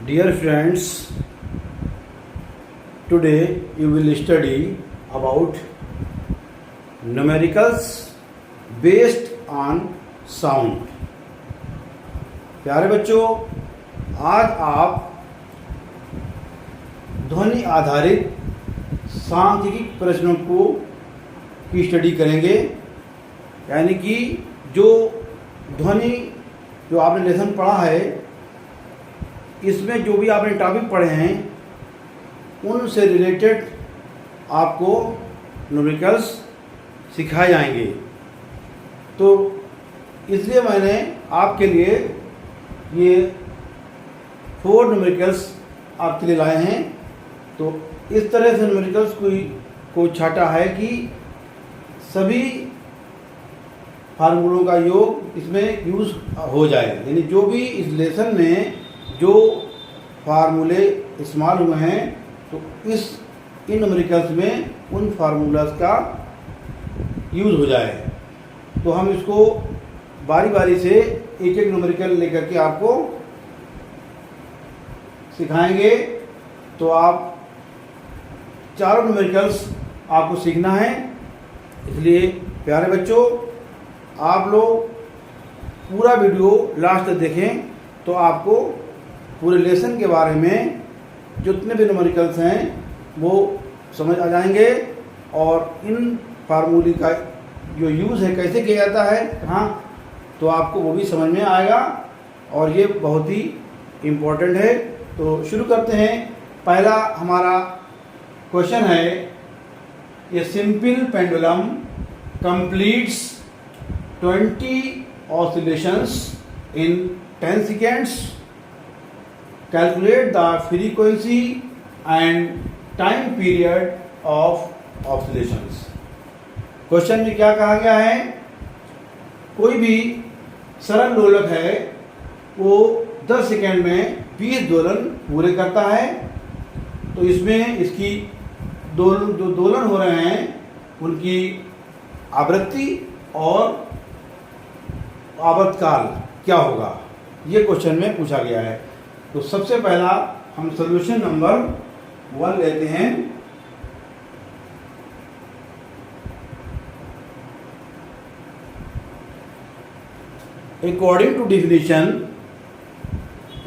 Dear friends, today you will study about numericals based on sound. प्यारे बच्चों, आज आप ध्वनि आधारित सांख्यिकी प्रश्नों की स्टडी करेंगे। यानी कि जो ध्वनि जो आपने लेसन पढ़ा है, इसमें जो भी आपने टॉपिक पढ़े हैं उनसे रिलेटेड आपको न्यूमेरिकल्स सिखाए जाएंगे। तो इसलिए मैंने आपके लिए ये 4 न्यूमेरिकल्स आपके लिए लाए हैं। तो इस तरह से न्यूमेरिकल्स को छाटा है कि सभी फार्मूलों का योग इसमें यूज़ हो जाए। यानी जो भी इस लेसन में जो फार्मूले इस्तेमाल हुए हैं, तो इन न्यूमेरिकल्स में उन फार्मूलाज का यूज़ हो जाए। तो हम इसको बारी बारी से एक एक न्यूमेरिकल लेकर के आपको सिखाएंगे। तो आप चारों न्यूमेरिकल्स आपको सीखना है। इसलिए प्यारे बच्चों, आप लोग पूरा वीडियो लास्ट तक देखें तो आपको पूरे लेसन के बारे में जितने भी न्यूमेरिकल्स हैं वो समझ आ जाएंगे, और इन फार्मूले का जो यूज़ है कैसे किया जाता है कहाँ, तो आपको वो भी समझ में आएगा। और ये बहुत ही इम्पोर्टेंट है। तो शुरू करते हैं। पहला हमारा क्वेश्चन है, ये simple pendulum completes 20 oscillations in 10 seconds. Calculate the frequency and time period of oscillations. Question में क्या कहा गया है, कोई भी सरल दोलक है वो 10 सेकेंड में 20 दोलन पूरे करता है। तो इसमें इसकी जो दोलन हो रहे हैं उनकी आवृत्ति और आवर्तकाल क्या होगा, ये क्वेश्चन में पूछा गया है। तो सबसे पहला हम सॉल्यूशन नंबर 1 लेते हैं। According to definition,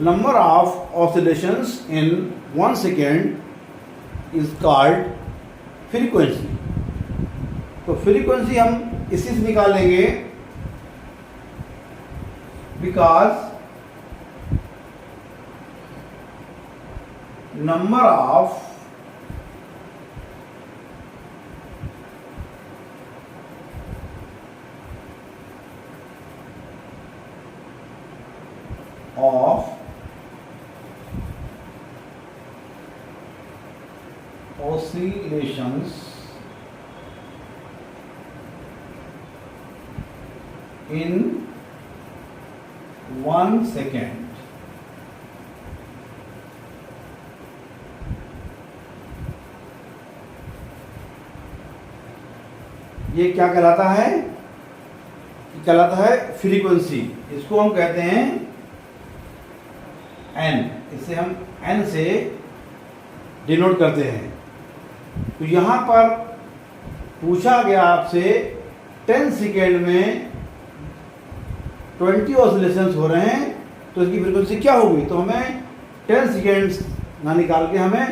number of oscillations in 1 second is called frequency. तो फ्रीक्वेंसी हम इसी से निकालेंगे, because number of oscillations in 1 second ये क्या कहलाता है, कहलाता है फ्रीक्वेंसी। इसको हम कहते हैं n, इसे हम n से डिनोट करते हैं। तो यहाँ पर पूछा गया आपसे 10 सेकेंड में 20 ऑसिलेशंस हो रहे हैं, तो इसकी फ्रीक्वेंसी क्या होगी। तो हमें 10 सेकेंड्स ना निकाल के हमें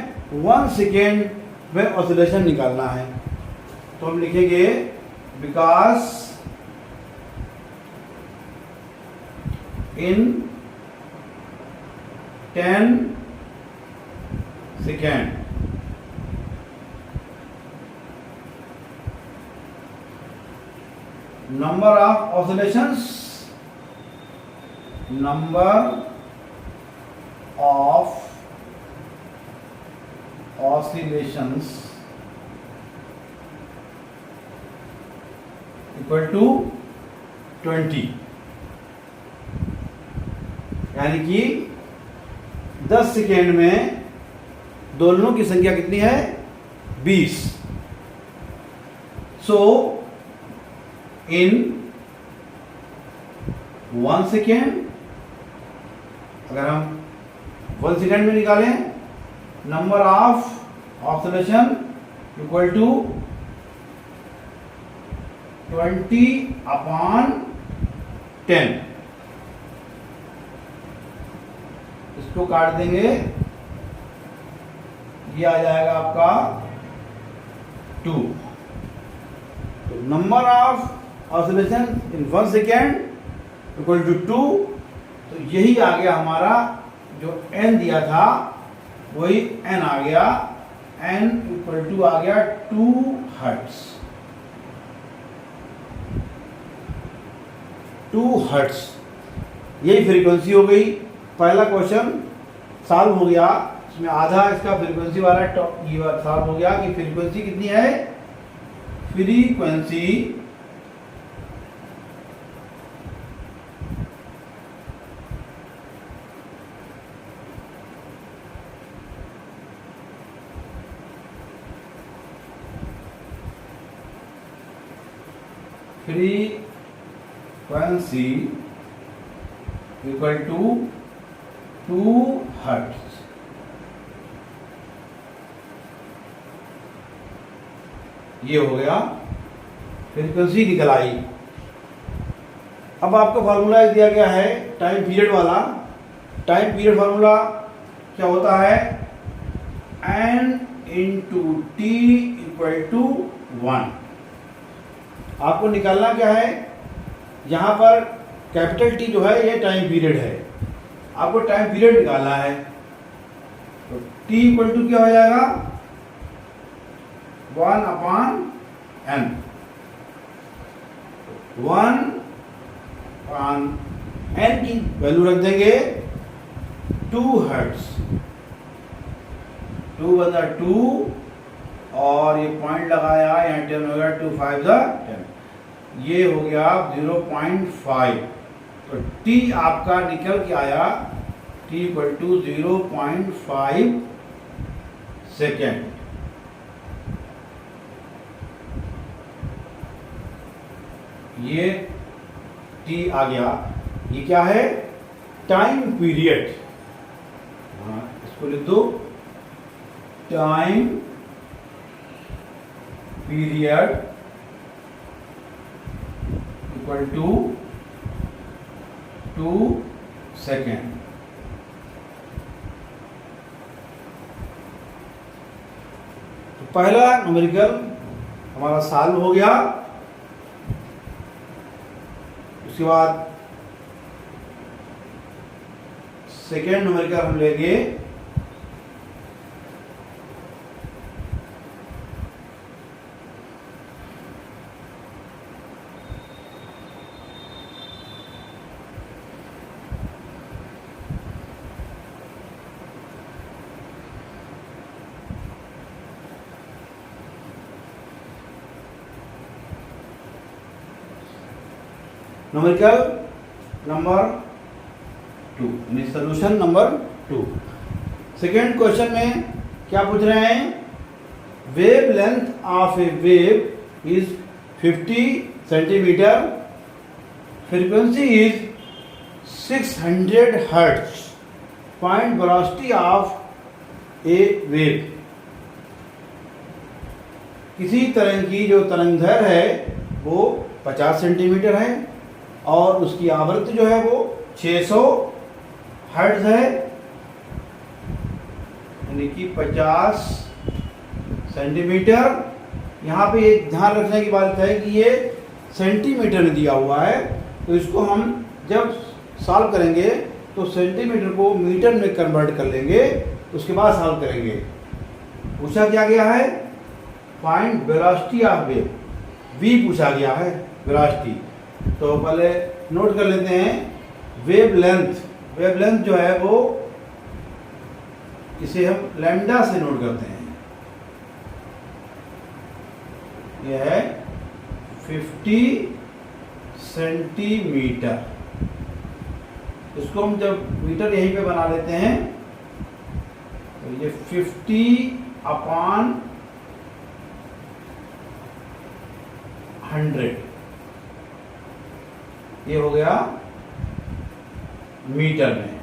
1 सेकेंड में ऑसिलेशन निकालना है। तो हम लिखेंगे because in 10 second number of oscillations equal to 20। यानी कि 10 सेकेंड में दोलनों की संख्या कितनी है, 20। सो इन 1 सेकेंड अगर हम 1 सेकेंड में निकालें, number of oscillation equal to 20/10। इसको काट देंगे, ये आ जाएगा आपका 2। तो number of oscillation in 1 second equal to 2। तो यही आ गया हमारा, जो n दिया था वही n आ गया, n इक्वल टू आ गया 2 हर्ट्ज। 2 हर्ट्ज यही फ्रीक्वेंसी हो गई। पहला क्वेश्चन सॉल्व हो गया, इसमें आधा इसका फ्रीक्वेंसी वाला ये सॉल्व हो गया कि फ्रीक्वेंसी कितनी है। Frequency equal to 2 hertz. ये हो गया, फ्रीक्वेंसी निकल आई। अब आपको फार्मूला दिया गया है टाइम पीरियड वाला। टाइम पीरियड फार्मूला क्या होता है, n into t equal to 1। आपको निकालना क्या है, यहाँ पर कैपिटल टी जो है ये टाइम पीरियड है, आपको टाइम पीरियड निकालना है। तो टी इक्वल टू क्या हो जाएगा, 1/n। 1/n की वैल्यू रख देंगे 2 हर्ट्ज। 2 बंदा 2 और ये पॉइंट लगाया, यहाँ 10 हो गया, 2 5 10, ये हो गया 0.5। तो t आपका निकल के आया t इक्वल टू 0.5 सेकेंड। ये t आ गया, ये क्या है, टाइम पीरियड। इसको लिख दो, time period equal to 2 second. तो पहला न्यूमेरिकल हमारा सॉल्व हो गया। उसके बाद सेकेंड न्यूमेरिकल हम लेंगे न्यूमेरिकल नंबर 2, यानी सोल्यूशन नंबर 2। सेकेंड क्वेश्चन में क्या पूछ रहे हैं, wave length of A wave is 50 centimetre, frequency is 600 hertz, find velocity of A wave. किसी तरंग की जो तरंगदैर्घ्य है वो 50 सेंटीमीटर है और उसकी आवृत्ति जो है वो 600 हर्ट्ज है, यानी कि 50 सेंटीमीटर। यहाँ पे एक ध्यान रखने की बात है कि ये सेंटीमीटर में दिया हुआ है, तो इसको हम जब सॉल्व करेंगे तो सेंटीमीटर को मीटर में कन्वर्ट कर लेंगे, उसके बाद सॉल्व करेंगे। पूछा क्या गया है, find velocity of wave, v पूछा गया है, वेलोसिटी। तो पहले नोट कर लेते हैं वेव लेंथ। वेव लेंथ जो है वो इसे हम लैम्डा से नोट करते हैं, यह है 50 सेंटीमीटर। इसको हम जब मीटर यहीं पे बना लेते हैं तो ये 50/100 ये हो गया मीटर में।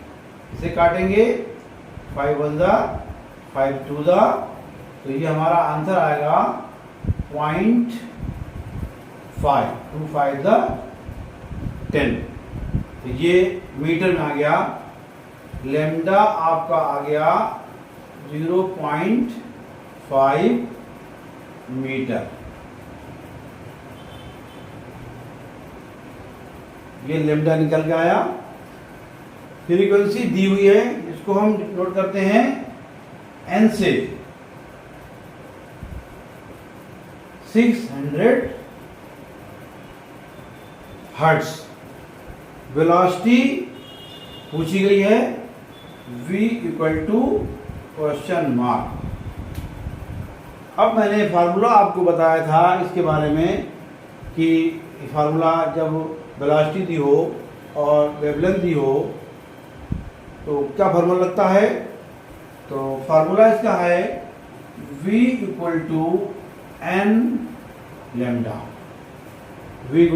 इसे काटेंगे 5 1 दा 5 2 दा, तो ये हमारा आंसर आएगा 0.5 2 5 दा 10। तो ये मीटर में आ गया। लैम्डा आपका आ गया 0.5 मीटर। ये लैम्डा निकल के आया। फ्रीक्वेंसी दी हुई है, इसको हम नोट करते हैं एन से। 600 हर्ट्ज। वेलोसिटी पूछी गई है v = क्वेश्चन मार्क। अब मैंने फार्मूला आपको बताया था इसके बारे में कि फार्मूला जब वेलोसिटी दी हो और वेवलेंथ दी हो तो क्या फार्मूला लगता है। तो फार्मूला इसका है v = n lambda. v =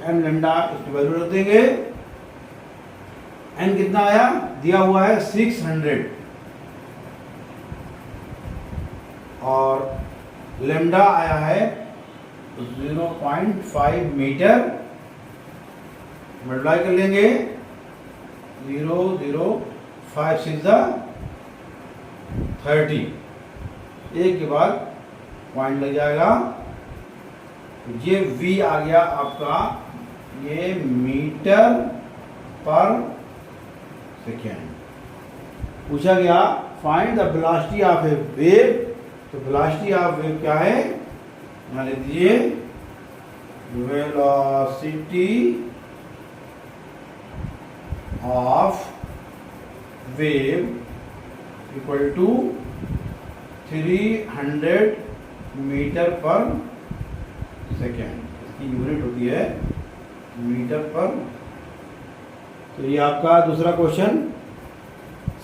n lambda, इसकी वैल्यू रख देंगे। n कितना आया, दिया हुआ है 600 और लैम्डा आया है 0.5 मीटर। मल्टीप्लाई कर लेंगे 0.056 30, एक के बाद पॉइंट लग जाएगा। ये v आ गया आपका, ये मीटर पर सेकेंड। पूछा गया find the velocity of A wave. तो वेलोसिटी ऑफ वेव क्या है, यहाँ लिख दीजिए वेलोसिटी ऑफ वेव = 300 मीटर पर सेकेंड। इसकी यूनिट होती है मीटर पर। तो ये आपका दूसरा क्वेश्चन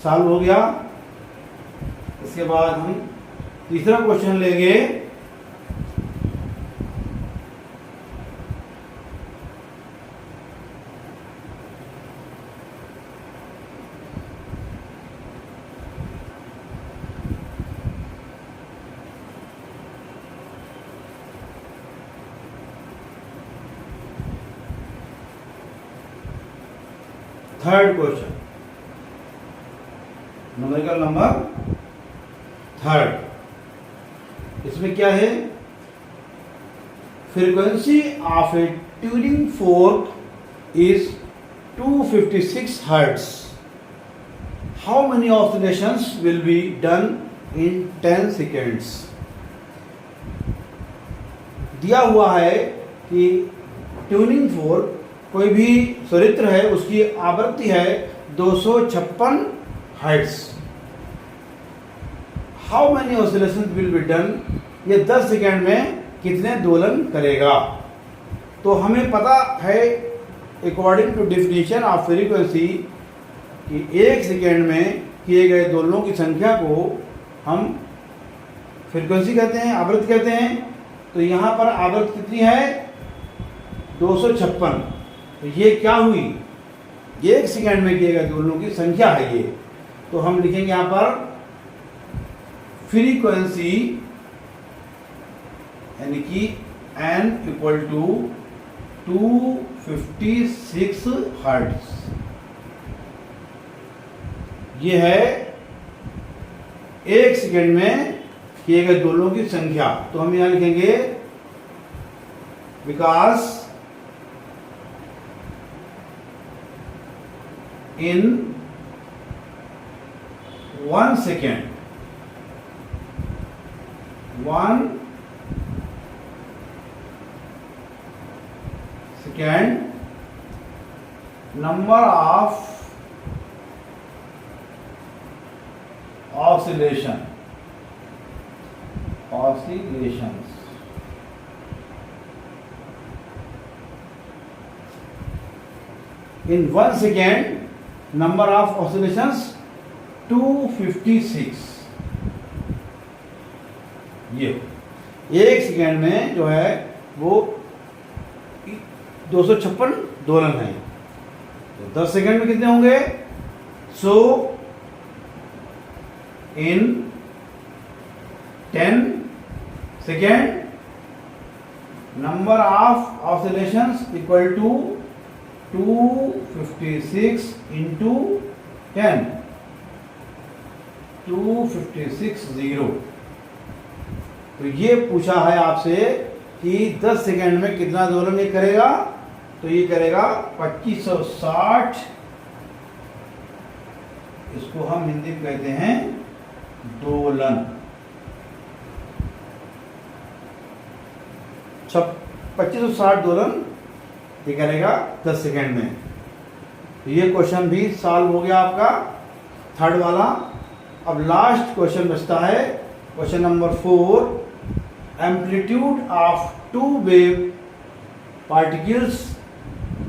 सॉल्व हो गया। इसके बाद हम तीसरा क्वेश्चन लेंगे। Third question, numerical number third. इसमें क्या है, frequency of A tuning fork is 256 hertz. How many oscillations will be done in 10 seconds. दिया हुआ है कि ट्यूनिंग फोर्क कोई भी स्वरित्र है, उसकी आवृत्ति है 256 hertz. How many oscillations will be done, ये 10 सेकेंड में कितने दोलन करेगा। तो हमें पता है according to definition of frequency कि 1 सेकेंड में किए गए दोलनों की संख्या को हम फ्रीक्वेंसी कहते हैं, आवृत्ति कहते हैं। तो यहाँ पर आवृत्ति कितनी है, 256। तो ये क्या हुई, 1 सेकेंड में किए गए दोलनों की संख्या है ये। तो हम लिखेंगे यहाँ पर फ्रीक्वेंसी यानी कि n = 256 हर्ट्ज। ये है 1 सेकेंड में किए गए दोलनों की संख्या। तो हम यहां लिखेंगे because in 1 second 1 second number of oscillations in 1 second number of oscillations 256। ये 1 सेकेंड में जो है वो 256 दोलन है। तो 10 सेकेंड में कितने होंगे, सो in 10 second. Number of oscillations equal to 256 into 10, 256 तो ये पूछा है आपसे कि 10 सेकेंड में कितना दोलन ये करेगा, तो ये करेगा 2560। इसको हम हिंदी में कहते हैं दोलन। 2560 दोलन ये करेगा 10 सेकेंड में। तो ये क्वेश्चन भी सॉल्व हो गया आपका, थर्ड वाला। अब लास्ट क्वेश्चन बचता है question number 4। Amplitude of two wave particles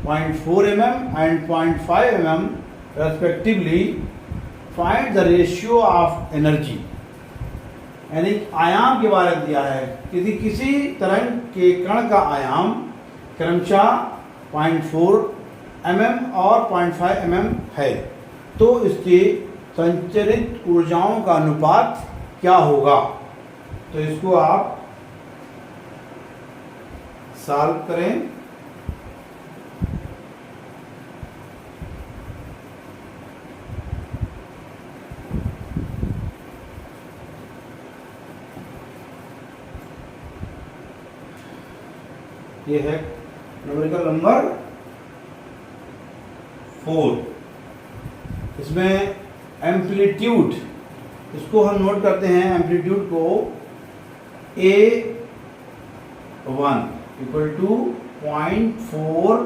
0.4 mm and 0.5 mm respectively, find the ratio of energy। यानी आयाम के बारे में दिया है, किसी तरंग के कण का आयाम क्रमशः 0.4 mm और 0.5 mm है, तो इसके संचरित ऊर्जाओं का अनुपात क्या होगा। तो इसको आप सॉल्व करें। ये है न्यूमेरिकल नंबर 4। इसमें एम्पलीट्यूड, इसको हम नोट करते हैं एम्पलीट्यूड को A1 इक्वल टू 0.4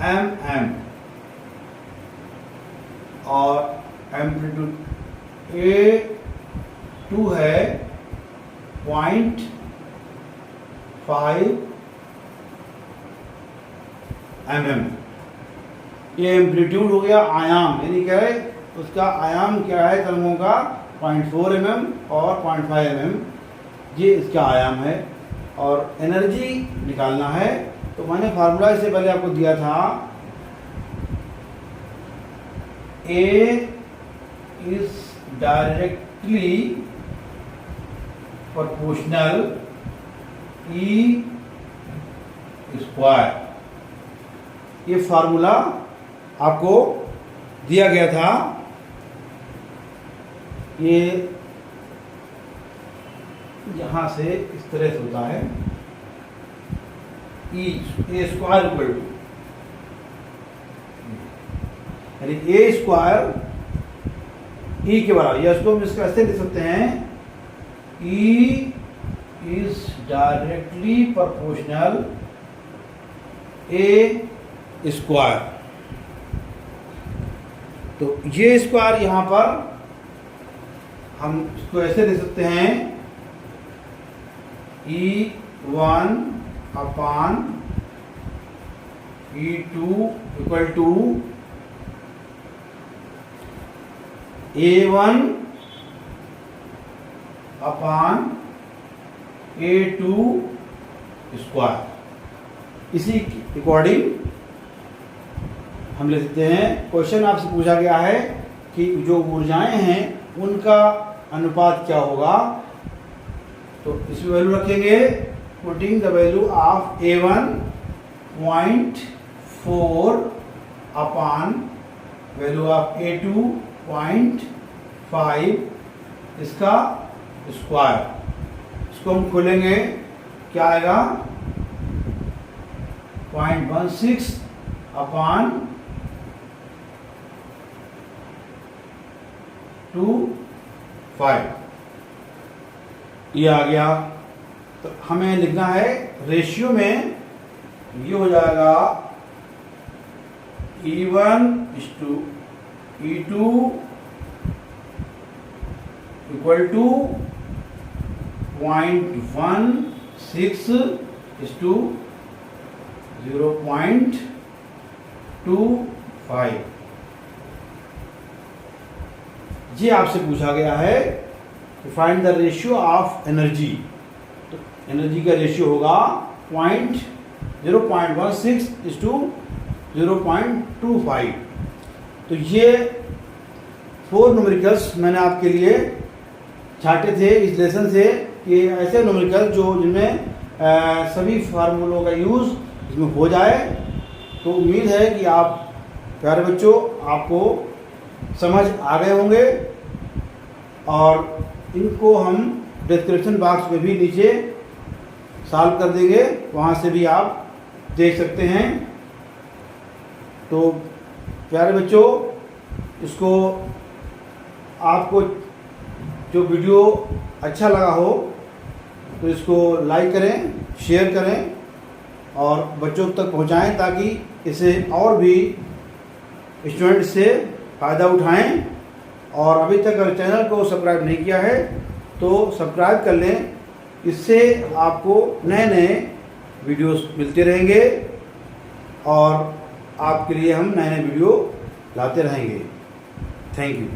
mm और एम्पलीट्यूड A2 है 0.5 mm। ये एम्पलीट्यूड हो गया आयाम, यानी क्या है उसका आयाम क्या है तरंगों का 0.4 mm और 0.5 mm, ये इसका आयाम है। और एनर्जी निकालना है, तो मैंने फार्मूला इससे पहले आपको दिया था, A is directly proportional E square. ये फार्मूला आपको दिया गया था। ये यहां से इस तरह से होता है, ए स्क्वायर इक्वल टू, यानी ए स्क्वायर ई के बराबर। या इसको हम इसका ऐसे लिख सकते हैं, E is directly proportional A square. तो ये स्क्वायर यहां पर हम इसको ऐसे लिख सकते हैं, E1 upon E2 equal to A1 upon A2 square. इसी अकॉर्डिंग हम ले सकते हैं। क्वेश्चन आपसे पूछा गया है कि जो ऊर्जाएं हैं उनका अनुपात क्या होगा, तो इसमें वैल्यू रखेंगे, putting the value of A1 0.4 upon value of A2 0.5, इसका स्क्वायर। इसको हम खोलेंगे, क्या आएगा 0.16 अपान 2.5, ये आ गया। तो हमें लिखना है रेशियो में, ये हो जाएगा E1 to E2 equal to 0.16 to 0.25। ये आपसे पूछा गया है कि find the ratio of energy. तो एनर्जी का रेशियो होगा 0.16 to 0.25। तो ये 4 न्यूमेरिकल्स मैंने आपके लिए छांटे थे इस लेसन से कि ऐसे न्यूमेरिकल जो जिनमें सभी फार्मूलों का यूज़ इसमें हो जाए। तो उम्मीद है कि आप प्यारे बच्चों आपको समझ आ गए होंगे और इनको हम डिस्क्रिप्शन बॉक्स में भी नीचे सॉल्व कर देंगे, वहाँ से भी आप देख सकते हैं। तो प्यारे बच्चों इसको आपको जो वीडियो अच्छा लगा हो तो इसको लाइक करें, शेयर करें और बच्चों तक पहुंचाएं ताकि इसे और भी स्टूडेंट से फ़ायदा उठाएं। और अभी तक अगर चैनल को सब्सक्राइब नहीं किया है तो सब्सक्राइब कर लें, इससे आपको नए नए वीडियोस मिलते रहेंगे और आपके लिए हम नए नए वीडियो लाते रहेंगे। Thank you.